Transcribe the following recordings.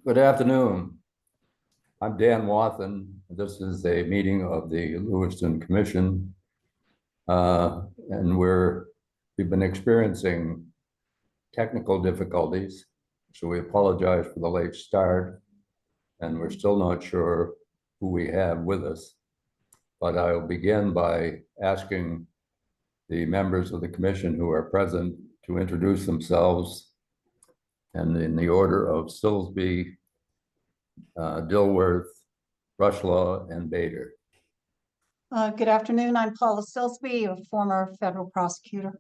Good afternoon. I'm Dan Wathen. This is a meeting of the Lewiston Commission. And we've been experiencing technical difficulties. So we apologize for the late start, and we're still not sure who we have with us. But I'll begin by asking the members of the commission who are present to introduce themselves, and in the order of Silsby, Dilworth, Rushlaw, and Bader. Good afternoon. I'm Paula Silsby, a former federal prosecutor.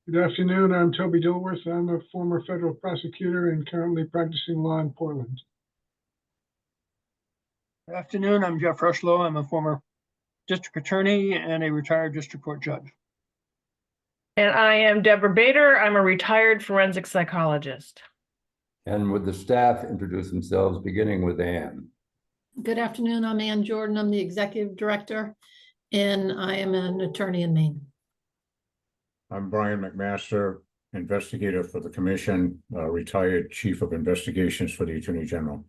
Good afternoon. I'm Toby Dilworth. I'm a former federal prosecutor and currently practicing law in Portland. Good afternoon. I'm Jeff Rushlow. I'm a former district attorney and a retired district court judge. And I am Deborah Bader. I'm a retired forensic psychologist. And would the staff introduce themselves, beginning with Ann? Good afternoon. I'm Ann Jordan. I'm the executive director, and I am an attorney in Maine. I'm Brian McMaster, investigator for the commission, retired chief of investigations for the Attorney General.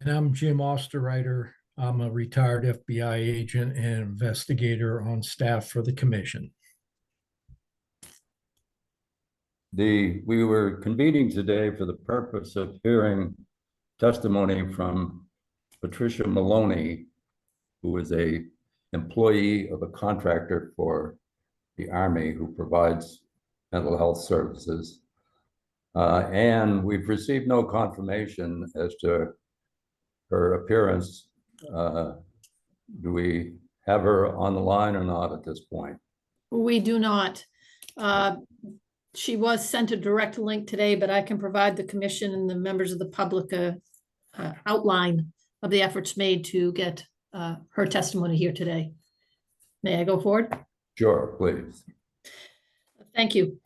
And I'm Jim Osterreiter. I'm a retired FBI agent and investigator on staff for the commission. We were convening today for the purpose of hearing testimony from Patricia Moloney, who is an employee of a contractor for the Army who provides mental health services. And we've received no confirmation as to her appearance. Do we have her on the line or not at this point? We do not. She was sent a direct link today, but I can provide the commission and the members of the public a outline of the efforts made to get her testimony here today. May I go forward? Sure, please. Thank you.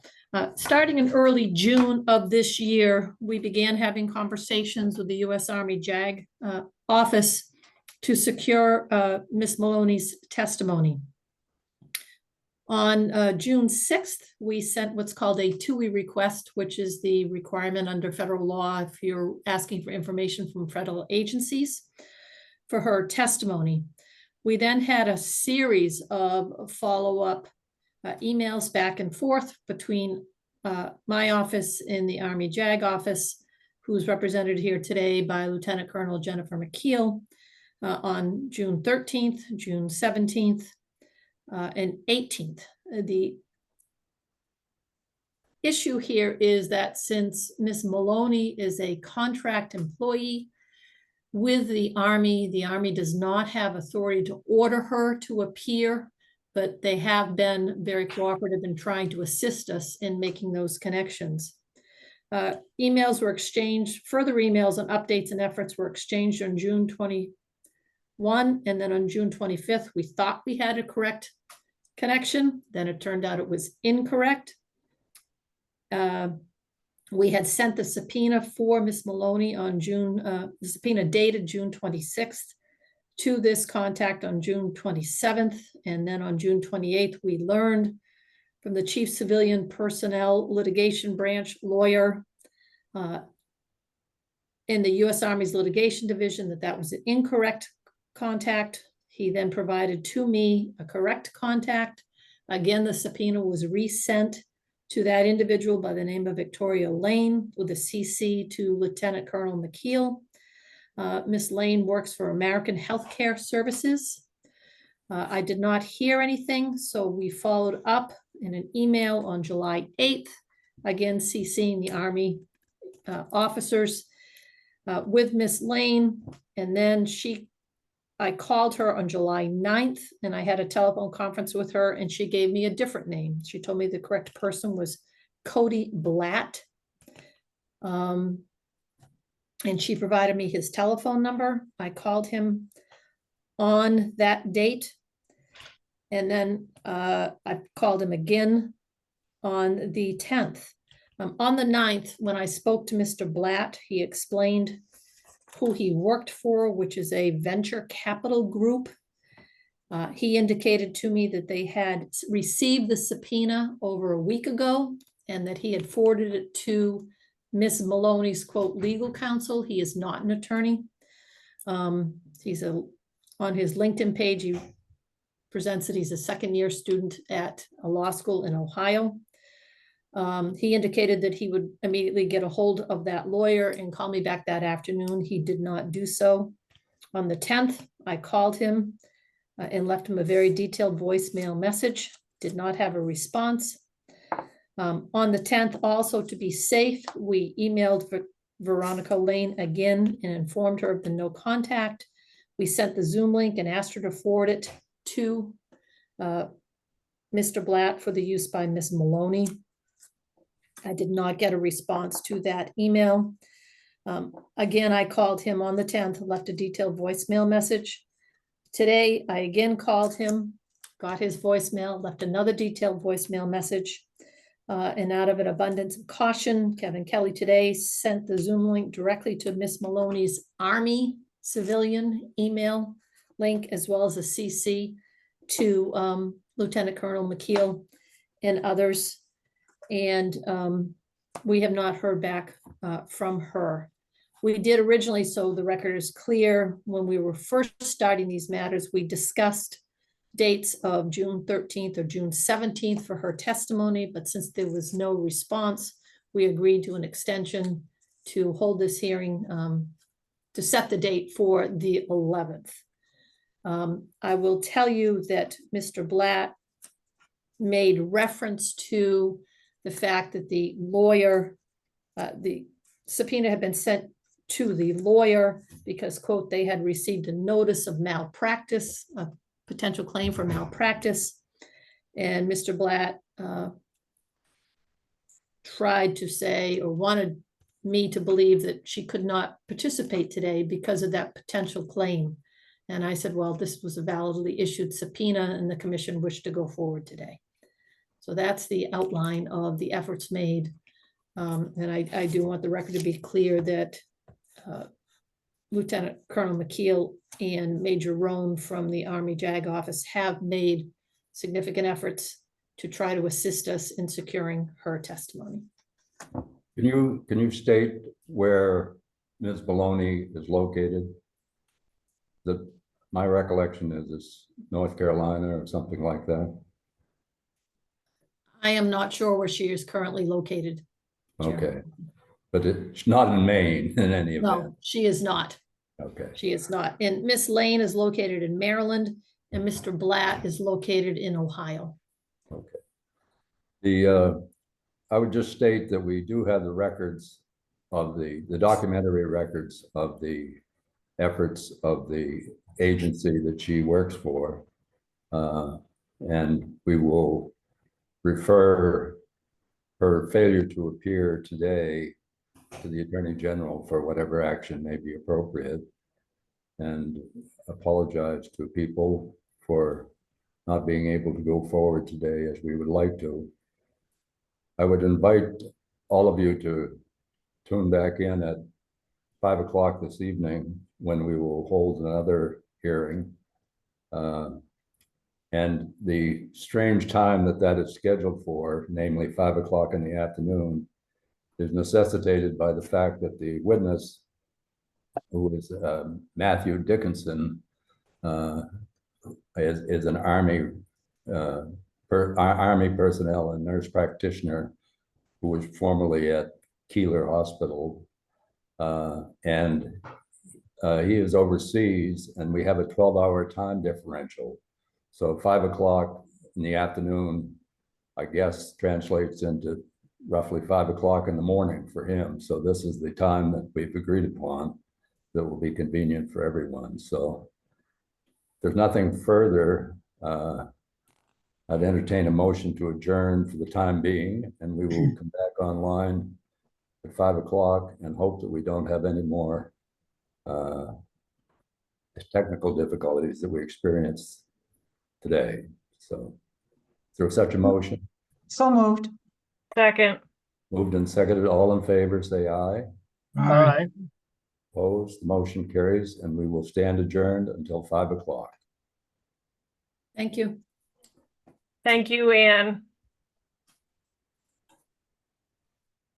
Starting in early June of this year, we began having conversations with the U.S. Army JAG office to secure Ms. Moloney's testimony. On June 6th, we sent what's called a TUI request, which is the requirement under federal law if you're asking for information from federal agencies for her testimony. We then had a series of follow-up emails back and forth between my office and the Army JAG office, who's represented here today by Lieutenant Colonel Jennifer McKeel, on June 13th, June 17th, and 18th. The issue here is that since Ms. Moloney is a contract employee with the Army does not have authority to order her to appear, but they have been very cooperative in trying to assist us in making those connections. Emails were exchanged, further emails and updates and efforts were exchanged on June 21, and then on June 25th, we thought we had a correct connection. Then it turned out it was incorrect. We had sent the subpoena for Ms. Moloney on the subpoena dated June 26th to this contact on June 27th. And then on June 28th, we learned from the Chief Civilian Personnel Litigation Branch lawyer in the U.S. Army's Litigation Division that was an incorrect contact. He then provided to me a correct contact. Again, the subpoena was resent to that individual by the name of Victoria Lane with a CC to Lieutenant Colonel McKeel. Ms. Lane works for American Healthcare Services. I did not hear anything, so we followed up in an email on July 8th, again CCing the Army officers with Ms. Lane, and then I called her on July 9th, and I had a telephone conference with her, and she gave me a different name. She told me the correct person was Cody Blatt. And she provided me his telephone number. I called him on that date. And then I called him again on the 10th. On the 9th, when I spoke to Mr. Blatt, he explained who he worked for, which is a venture capital group. He indicated to me that they had received the subpoena over a week ago and that he had forwarded it to Ms. Moloney's quote, legal counsel. He is not an attorney. He's on his LinkedIn page, he presents that he's a second-year student at a law school in Ohio. He indicated that he would immediately get a hold of that lawyer and call me back that afternoon. He did not do so. On the 10th, I called him and left him a very detailed voicemail message. Did not have a response. On the 10th, also to be safe, we emailed Veronica Lane again and informed her of the no contact. We sent the Zoom link and asked her to forward it to Mr. Blatt for the use by Ms. Moloney. I did not get a response to that email. Again, I called him on the 10th, left a detailed voicemail message. Today, I again called him, got his voicemail, left another detailed voicemail message. And out of an abundance of caution, Kevin Kelly today sent the Zoom link directly to Ms. Moloney's Army civilian email link, as well as a CC to Lieutenant Colonel McKeel and others. And we have not heard back from her. We did originally, so the record is clear, when we were first starting these matters, we discussed dates of June 13th or June 17th for her testimony, but since there was no response, we agreed to an extension to hold this hearing, to set the date for the 11th. I will tell you that Mr. Blatt made reference to the fact that the lawyer, the subpoena had been sent to the lawyer because, quote, they had received a notice of malpractice, a potential claim for malpractice. And Mr. Blatt tried to say, or wanted me to believe, that she could not participate today because of that potential claim. And I said, well, this was a validly issued subpoena and the commission wished to go forward today. So that's the outline of the efforts made. And I do want the record to be clear that Lieutenant Colonel McKeel and Major Roan from the Army JAG office have made significant efforts to try to assist us in securing her testimony. Can you state where Ms. Moloney is located? My recollection is it's North Carolina or something like that. I am not sure where she is currently located. Chairman. Okay, but it's not in Maine in any event. No, she is not. Okay. She is not. And Miss Lane is located in Maryland and Mr. Blatt is located in Ohio. Okay. I would just state that we do have the records of the documentary records of the efforts of the agency that she works for. And we will refer her failure to appear today to the Attorney General for whatever action may be appropriate, and apologize to people for not being able to go forward today as we would like to. I would invite all of you to tune back in at 5 o'clock this evening when we will hold another hearing. And the strange time that is scheduled for, namely 5 o'clock in the afternoon, is necessitated by the fact that the witness, who is Matthew Dickinson, is an Army personnel and nurse practitioner who was formerly at Keeler Hospital, and he is overseas, and we have a 12-hour time differential. So 5 o'clock in the afternoon, I guess, translates into roughly 5 o'clock in the morning for him. So this is the time that we've agreed upon that will be convenient for everyone. So if there's nothing further, I'd entertain a motion to adjourn for the time being, and we will come back online at 5 o'clock and hope that we don't have any more technical difficulties that we experienced today. So is there such a motion? So moved. Second. Moved and seconded. All in favor, say aye. Aye. Opposed, the motion carries, and we will stand adjourned until 5 o'clock. Thank you. Thank you, Anne.